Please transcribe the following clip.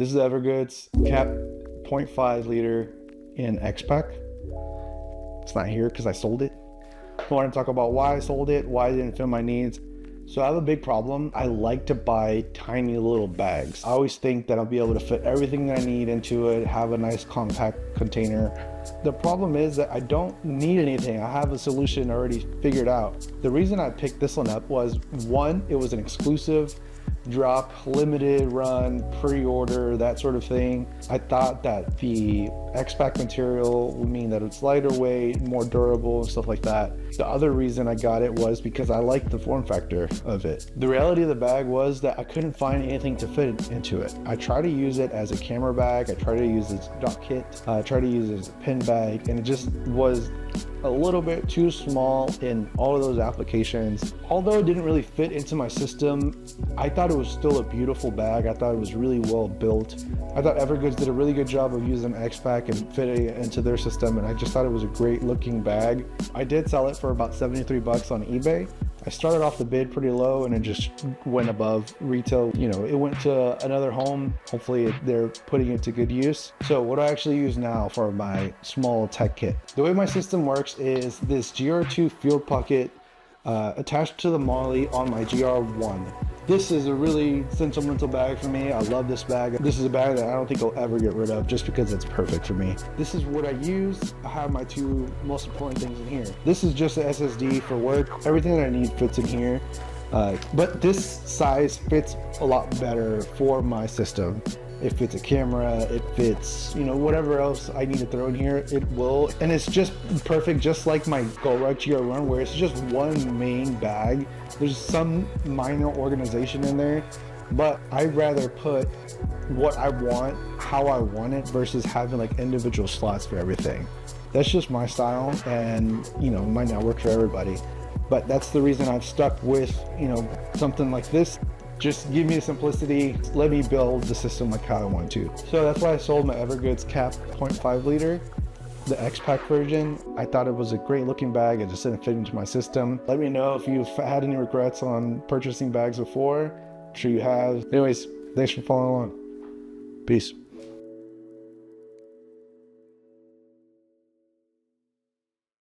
This is Evergoods CAP 0.5 liter in X-Pac. It's not here because I sold it. I want to talk about why I sold it, why it didn't fit my needs. So I have a big problem. I like to buy tiny little bags. I always think that I'll be able to fit everything that I need into it, have a nice compact container. The problem is that I don't need anything. I have a solution already figured out. The reason I picked this one up was, one, it was an exclusive drop, limited run, pre-order, that sort of thing. I thought that the X-Pac material would mean that it's lighter weight, more durable and stuff like that. The other reason I got it was because I liked the form factor of it. The reality of the bag was that I couldn't find anything to fit into it. I tried to use it as a camera bag, I tried to use it as a dock kit, I tried to use it as a pin bag, and it just was a little bit too small in all of those applications. Although it didn't really fit into my system, I thought it was still a beautiful bag. I thought it was really well built. I thought Evergoods did a really good job of using X-Pac and fitting it into their system, and I just thought it was a great looking bag. I did sell it for about 73 bucks on eBay. I started off the bid pretty low and it just went above retail. You know, it went to another home. Hopefully they're putting it to good use. So what I actually use now for my small tech kit. The way my system works is this GR2 Field Pocket attached to the Molly on my GR1. This is a really sentimental bag for me. I love this bag. This is a bag that I don't think I'll ever get rid of just because it's perfect for me. This is what I use. I have my two most important things in here. This is just an SSD for work. Everything that I need fits in here. But this size fits a lot better for my system. It fits a camera, it fits, you know, whatever else I need to throw in here, it will. And it's just perfect, just like my GR1 GR1, where it's just one main bag. There's some minor organization in there, but I'd rather put what I want, how I want it, versus having like individual slots for everything. That's just my style, and you know, it might not work for everybody. But that's the reason I've stuck with, you know, something like this. Just give me the simplicity, let me build the system like how I want to. So that's why I sold my Evergoods CAP 0.5 liter, the X-Pac version. I thought it was a great looking bag, it just didn't fit into my system. Let me know if you've had any regrets on purchasing bags before. I'm sure you have. Anyways, thanks for following along. Peace.